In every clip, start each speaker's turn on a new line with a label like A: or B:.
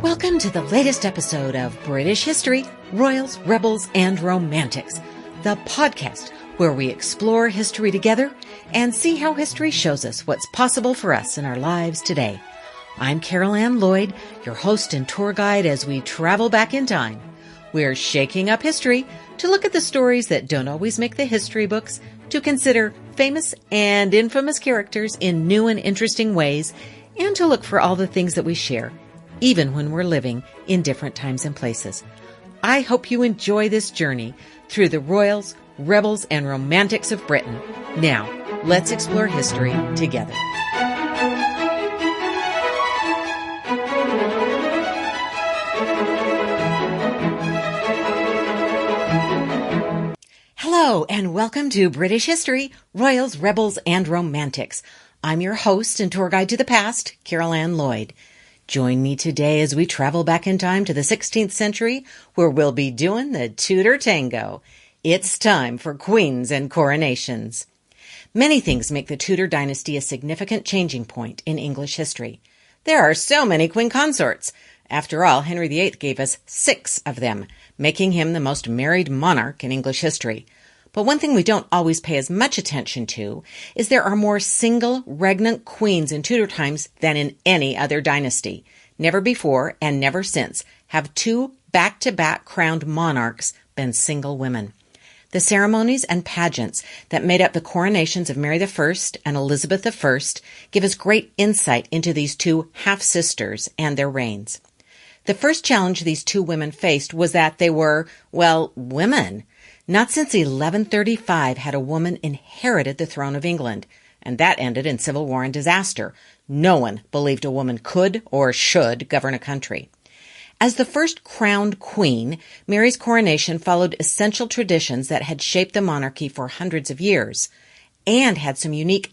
A: Welcome to the latest episode of British History, Royals, Rebels, and Romantics, the podcast where we explore history together and see how history shows us what's possible for us in our lives today. I'm Carol Ann Lloyd, your host and tour guide as we travel back in time. We're shaking up history to look at the stories that don't always make the history books, to consider famous and infamous characters in new and interesting ways, and to look for all the things that we share, even when we're living in different times and places. I hope you enjoy this journey through the royals, rebels, and romantics of Britain. Now, let's explore history together. Hello, and welcome to British History, Royals, Rebels, and Romantics. I'm your host and tour guide to the past, Carol Ann Lloyd. Join me today as we travel back in time to the 16th century, where we'll be doing the Tudor Tango. It's time for Queens and Coronations. Many things make the Tudor dynasty a significant changing point in English history. There are so many queen consorts. After all, Henry VIII gave us 6 of them, making him the most married monarch in English history. But one thing we don't always pay as much attention to is there are more single regnant queens in Tudor times than in any other dynasty. Never before and never since have 2 back-to-back crowned monarchs been single women. The ceremonies and pageants that made up the coronations of Mary I and Elizabeth I give us great insight into these 2 half-sisters and their reigns. The first challenge these 2 women faced was that they were, well, women. Not since 1135 had a woman inherited the throne of England, and that ended in civil war and disaster. No one believed a woman could or should govern a country. As the first crowned queen, Mary's coronation followed essential traditions that had shaped the monarchy for hundreds of years, and had some unique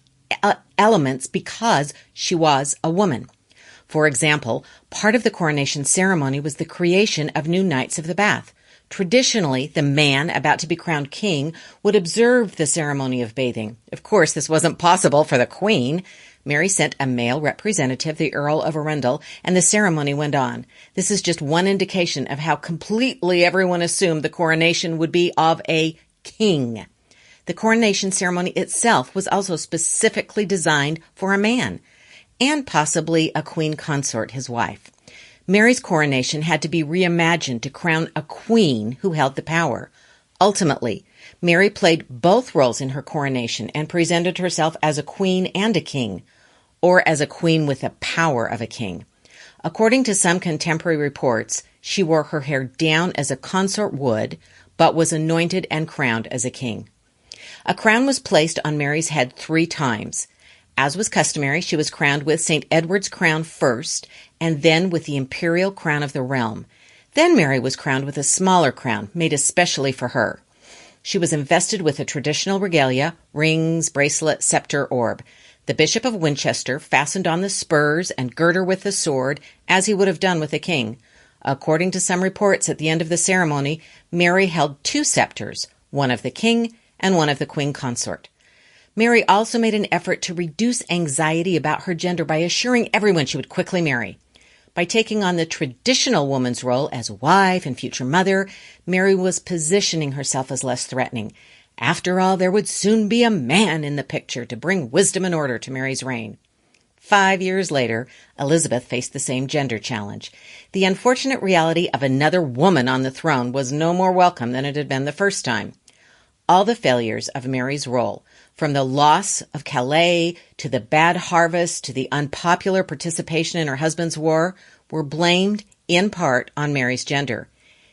A: elements because she was a woman. For example, part of the coronation ceremony was the creation of new Knights of the Bath. Traditionally, the man about to be crowned king would observe the ceremony of bathing. Of course, this wasn't possible for the queen. Mary sent a male representative, the Earl of Arundel, and the ceremony went on. This is just one indication of how completely everyone assumed the coronation would be of a king. The coronation ceremony itself was also specifically designed for a man, and possibly a queen consort, his wife. Mary's coronation had to be reimagined to crown a queen who held the power. Ultimately, Mary played both roles in her coronation and presented herself as a queen and a king, or as a queen with the power of a king. According to some contemporary reports, she wore her hair down as a consort would, but was anointed and crowned as a king. A crown was placed on Mary's head 3 times. As was customary, she was crowned with St. Edward's crown first, and then with the imperial crown of the realm. Then Mary was crowned with a smaller crown, made especially for her. She was invested with a traditional regalia, rings, bracelet, scepter, orb. The Bishop of Winchester fastened on the spurs and girt her with the sword, as he would have done with a king. According to some reports, at the end of the ceremony, Mary held 2 scepters, one of the king and one of the queen consort. Mary also made an effort to reduce anxiety about her gender by assuring everyone she would quickly marry. By taking on the traditional woman's role as wife and future mother, Mary was positioning herself as less threatening. After all, there would soon be a man in the picture to bring wisdom and order to Mary's reign. 5 years later, Elizabeth faced the same gender challenge. The unfortunate reality of another woman on the throne was no more welcome than it had been the first time. All the failures of Mary's role, from the loss of Calais to the bad harvest to the unpopular participation in her husband's war, were blamed in part on Mary's gender.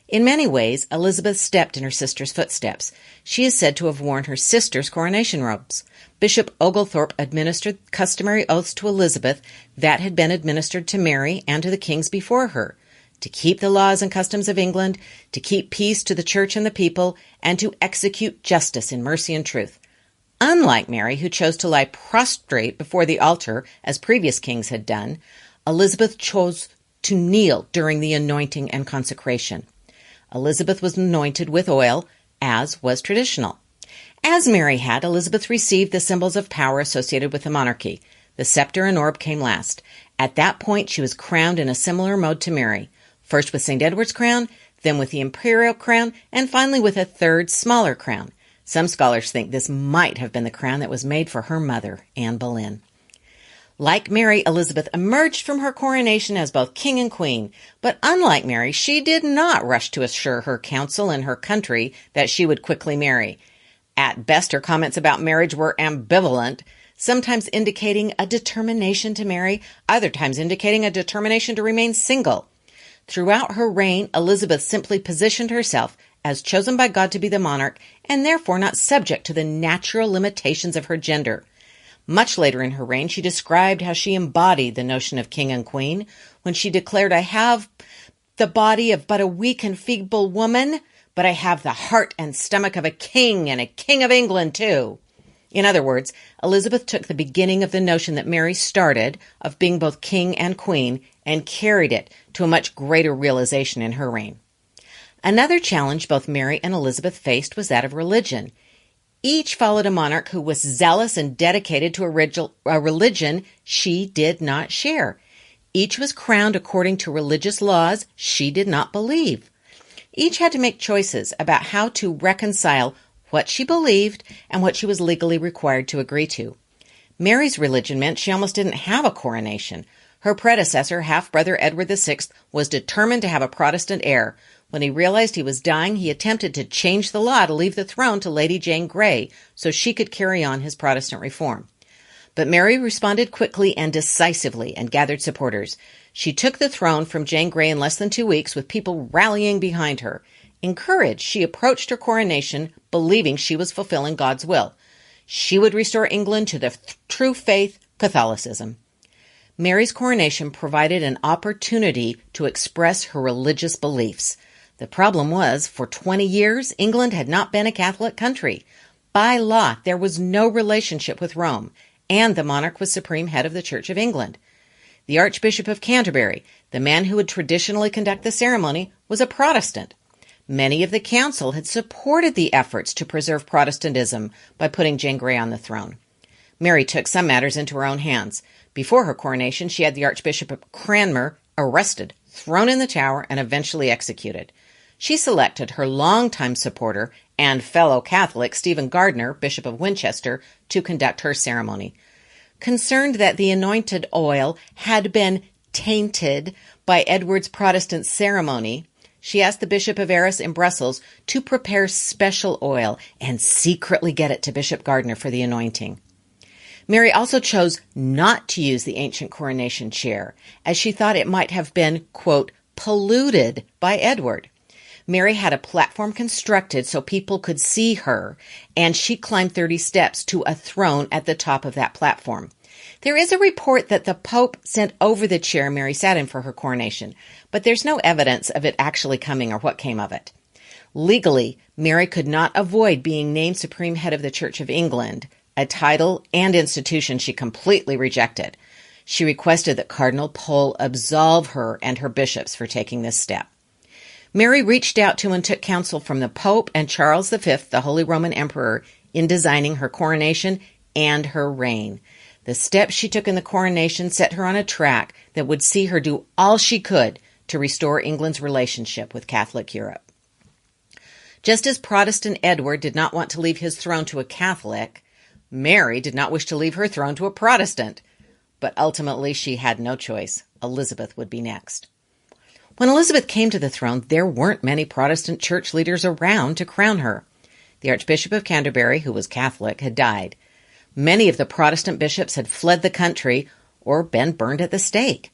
A: In many ways, Elizabeth stepped in her sister's footsteps. She is said to have worn her sister's coronation robes. Bishop Oglethorpe administered customary oaths to Elizabeth that had been administered to Mary and to the kings before her, to keep the laws and customs of England, to keep peace to the church and the people, and to execute justice in mercy and truth. Unlike Mary, who chose to lie prostrate before the altar, as previous kings had done, Elizabeth chose to kneel during the anointing and consecration. Elizabeth was anointed with oil, as was traditional. As Mary had, Elizabeth received the symbols of power associated with the monarchy. The scepter and orb came last. At that point, she was crowned in a similar mode to Mary, first with St. Edward's crown, then with the imperial crown, and finally with a third, smaller crown. Some scholars think this might have been the crown that was made for her mother, Anne Boleyn. Like Mary, Elizabeth emerged from her coronation as both king and queen, but unlike Mary, she did not rush to assure her council and her country that she would quickly marry. At best, her comments about marriage were ambivalent, sometimes indicating a determination to marry, other times indicating a determination to remain single. Throughout her reign, Elizabeth simply positioned herself as chosen by God to be the monarch and therefore not subject to the natural limitations of her gender. Much later in her reign, she described how she embodied the notion of king and queen when she declared, "I have the body of but a weak and feeble woman, but I have the heart and stomach of a king and a king of England too." In other words, Elizabeth took the beginning of the notion that Mary started of being both king and queen and carried it to a much greater realization in her reign. Another challenge both Mary and Elizabeth faced was that of religion. Each followed a monarch who was zealous and dedicated to a religion she did not share. Each was crowned according to religious laws she did not believe. Each had to make choices about how to reconcile what she believed and what she was legally required to agree to. Mary's religion meant she almost didn't have a coronation. Her predecessor, half-brother Edward VI, was determined to have a Protestant heir. When he realized he was dying, he attempted to change the law to leave the throne to Lady Jane Grey so she could carry on his Protestant reform. But Mary responded quickly and decisively and gathered supporters. She took the throne from Jane Grey in less than 2 weeks, with people rallying behind her. Encouraged, she approached her coronation, believing she was fulfilling God's will. She would restore England to the true faith, Catholicism. Mary's coronation provided an opportunity to express her religious beliefs. The problem was, for 20 years, England had not been a Catholic country. By law, there was no relationship with Rome, and the monarch was supreme head of the Church of England. The Archbishop of Canterbury, the man who would traditionally conduct the ceremony, was a Protestant. Many of the council had supported the efforts to preserve Protestantism by putting Jane Grey on the throne. Mary took some matters into her own hands. Before her coronation, she had the Archbishop of Cranmer arrested, thrown in the Tower, and eventually executed. She selected her longtime supporter and fellow Catholic, Stephen Gardiner, Bishop of Winchester, to conduct her ceremony. Concerned that the anointed oil had been tainted by Edward's Protestant ceremony, she asked the Bishop of Arras in Brussels to prepare special oil and secretly get it to Bishop Gardiner for the anointing. Mary also chose not to use the ancient coronation chair, as she thought it might have been, quote, polluted by Edward. Mary had a platform constructed so people could see her, and she climbed 30 steps to a throne at the top of that platform. There is a report that the Pope sent over the chair Mary sat in for her coronation, but there's no evidence of it actually coming or what came of it. Legally, Mary could not avoid being named Supreme Head of the Church of England, a title and institution she completely rejected. She requested that Cardinal Pole absolve her and her bishops for taking this step. Mary reached out to and took counsel from the Pope and Charles V, the Holy Roman Emperor, in designing her coronation and her reign. The steps she took in the coronation set her on a track that would see her do all she could to restore England's relationship with Catholic Europe. Just as Protestant Edward did not want to leave his throne to a Catholic, Mary did not wish to leave her throne to a Protestant. But ultimately she had no choice. Elizabeth would be next. When Elizabeth came to the throne, there weren't many Protestant church leaders around to crown her. The Archbishop of Canterbury, who was Catholic, had died. Many of the Protestant bishops had fled the country or been burned at the stake.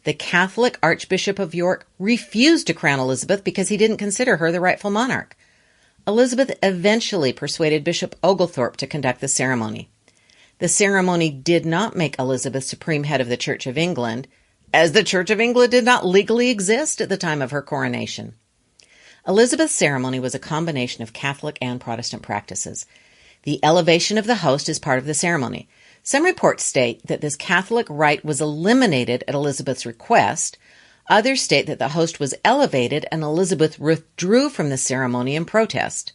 A: The Catholic Archbishop of York refused to crown Elizabeth because he didn't consider her the rightful monarch. Elizabeth eventually persuaded Bishop Oglethorpe to conduct the ceremony. The ceremony did not make Elizabeth supreme head of the Church of England, as the Church of England did not legally exist at the time of her coronation. Elizabeth's ceremony was a combination of Catholic and Protestant practices. The elevation of the host is part of the ceremony. Some reports state that this Catholic rite was eliminated at Elizabeth's request. Others state that the host was elevated and Elizabeth withdrew from the ceremony in protest.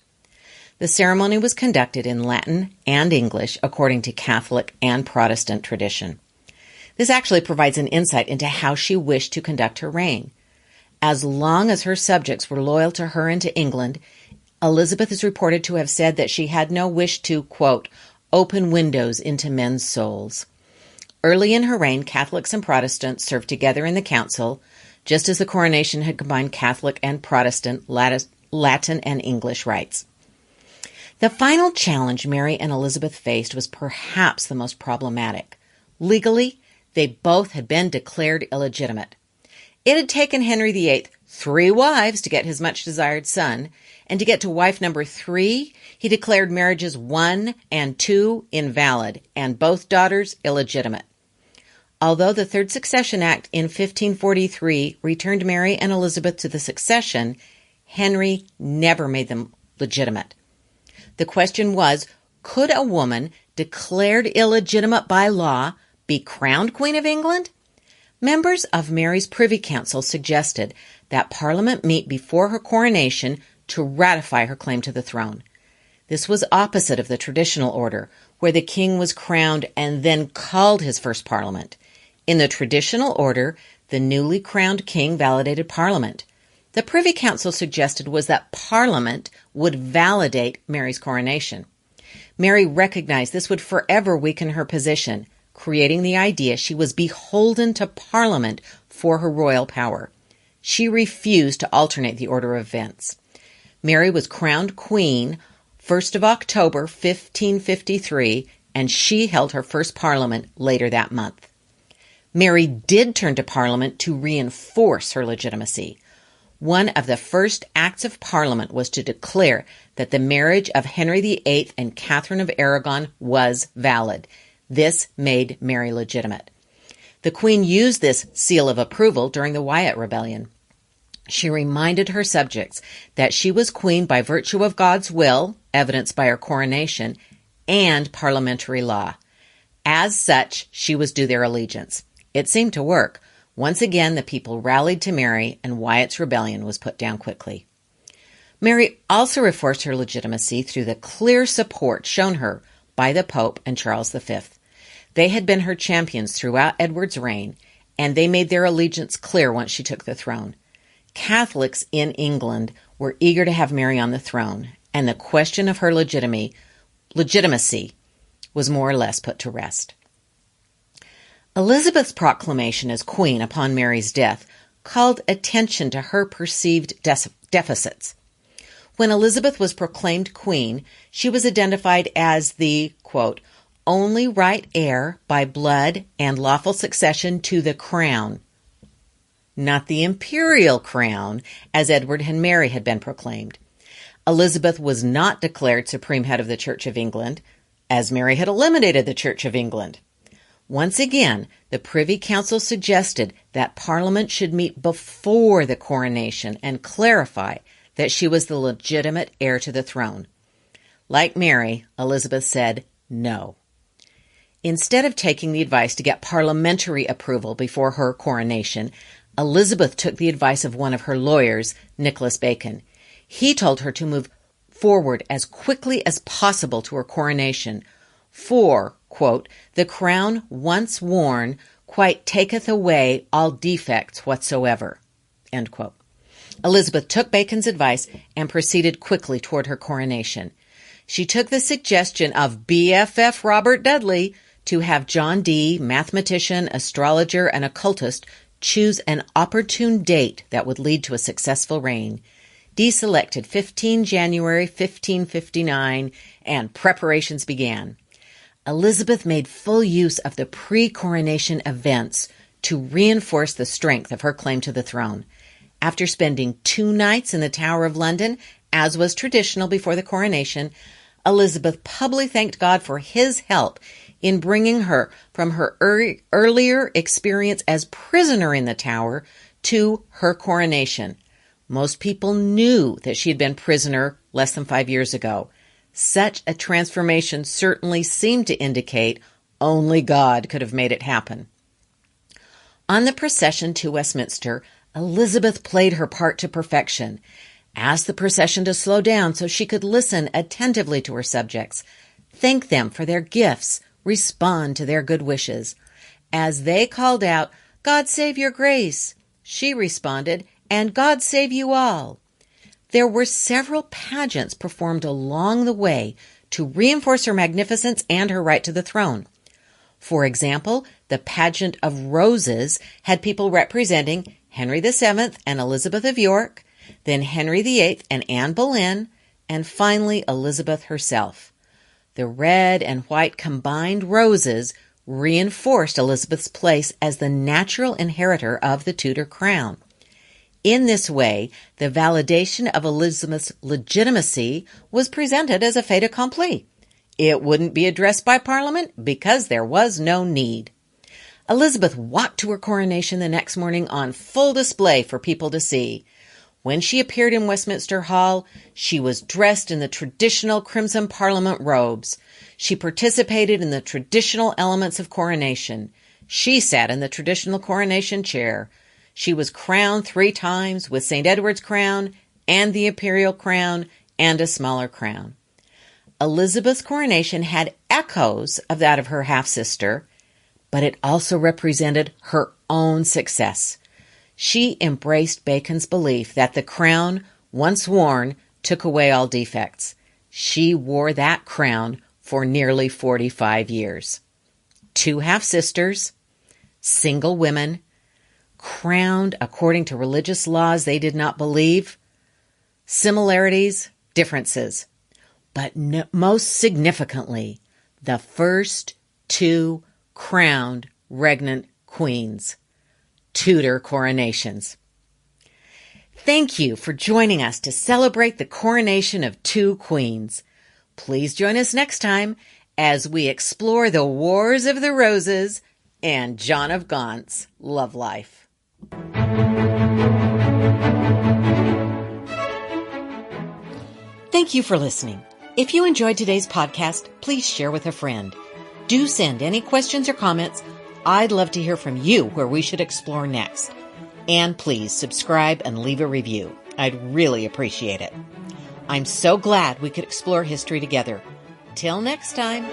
A: The ceremony was conducted in Latin and English according to Catholic and Protestant tradition. This actually provides an insight into how she wished to conduct her reign. As long as her subjects were loyal to her and to England, Elizabeth is reported to have said that she had no wish to, quote, open windows into men's souls. Early in her reign, Catholics and Protestants served together in the council, just as the coronation had combined Catholic and Protestant Latin and English rites. The final challenge Mary and Elizabeth faced was perhaps the most problematic. Legally, they both had been declared illegitimate. It had taken Henry VIII 3 wives to get his much-desired son, and to get to wife number 3, he declared marriages 1 and 2 invalid, and both daughters illegitimate. Although the Third Succession Act in 1543 returned Mary and Elizabeth to the succession, Henry never made them legitimate. The question was, could a woman declared illegitimate by law be crowned Queen of England? Members of Mary's Privy Council suggested that Parliament meet before her coronation to ratify her claim to the throne. This was opposite of the traditional order, where the king was crowned and then called his first Parliament. In the traditional order, the newly crowned king validated Parliament. The Privy Council suggested was that Parliament would validate Mary's coronation. Mary recognized this would forever weaken her position, creating the idea she was beholden to Parliament for her royal power. She refused to alternate the order of events. Mary was crowned queen 1st of October, 1553, and she held her first Parliament later that month. Mary did turn to Parliament to reinforce her legitimacy. One of the first acts of Parliament was to declare that the marriage of Henry VIII and Catherine of Aragon was valid. This made Mary legitimate. The Queen used this seal of approval during the Wyatt Rebellion. She reminded her subjects that she was queen by virtue of God's will, evidenced by her coronation, and parliamentary law. As such, she was due their allegiance. It seemed to work. Once again, the people rallied to Mary, and Wyatt's rebellion was put down quickly. Mary also reinforced her legitimacy through the clear support shown her by the Pope and Charles V. They had been her champions throughout Edward's reign, and they made their allegiance clear once she took the throne. Catholics in England were eager to have Mary on the throne, and the question of her legitimacy was more or less put to rest. Elizabeth's proclamation as queen upon Mary's death called attention to her perceived deficits. When Elizabeth was proclaimed queen, she was identified as the, quote, only right heir by blood and lawful succession to the crown, not the imperial crown, as Edward and Mary had been proclaimed. Elizabeth was not declared supreme head of the Church of England, as Mary had eliminated the Church of England. Once again, the Privy Council suggested that Parliament should meet before the coronation and clarify that she was the legitimate heir to the throne. Like Mary, Elizabeth said no. Instead of taking the advice to get parliamentary approval before her coronation, Elizabeth took the advice of one of her lawyers, Nicholas Bacon. He told her to move forward as quickly as possible to her coronation, for, quote, the crown once worn quite taketh away all defects whatsoever, end quote. Elizabeth took Bacon's advice and proceeded quickly toward her coronation. She took the suggestion of BFF Robert Dudley to have John Dee, mathematician, astrologer, and occultist, choose an opportune date that would lead to a successful reign. Dee selected 15 January 1559, and preparations began. Elizabeth made full use of the pre-coronation events to reinforce the strength of her claim to the throne. After spending 2 nights in the Tower of London, as was traditional before the coronation, Elizabeth publicly thanked God for his help in bringing her from her earlier experience as prisoner in the Tower to her coronation. Most people knew that she had been prisoner less than 5 years ago. Such a transformation certainly seemed to indicate only God could have made it happen. On the procession to Westminster, Elizabeth played her part to perfection. asked the procession to slow down so she could listen attentively to her subjects, thank them for their gifts, respond to their good wishes. As they called out, "God save your grace," she responded, "And God save you all." There were several pageants performed along the way to reinforce her magnificence and her right to the throne. For example, the Pageant of Roses had people representing Henry VII and Elizabeth of York, then Henry VIII and Anne Boleyn, and finally Elizabeth herself. The red and white combined roses reinforced Elizabeth's place as the natural inheritor of the Tudor crown. In this way, the validation of Elizabeth's legitimacy was presented as a fait accompli. It wouldn't be addressed by Parliament because there was no need. Elizabeth walked to her coronation the next morning on full display for people to see. When she appeared in Westminster Hall, she was dressed in the traditional crimson Parliament robes. She participated in the traditional elements of coronation. She sat in the traditional coronation chair. She was crowned 3 times with St. Edward's crown and the imperial crown and a smaller crown. Elizabeth's coronation had echoes of that of her half-sister, but it also represented her own success. She embraced Bacon's belief that the crown, once worn, took away all defects. She wore that crown for nearly 45 years. 2 half-sisters, single women, crowned according to religious laws they did not believe. Similarities, differences. But most significantly, the first 2 crowned regnant queens. Tudor coronations. Thank you for joining us to celebrate the coronation of 2 queens. Please join us next time as we explore the Wars of the Roses and John of Gaunt's love life. Thank you for listening. If you enjoyed today's podcast, please share with a friend. Do send any questions or comments. I'd love to hear from you where we should explore next. And please subscribe and leave a review. I'd really appreciate it. I'm so glad we could explore history together. Till next time.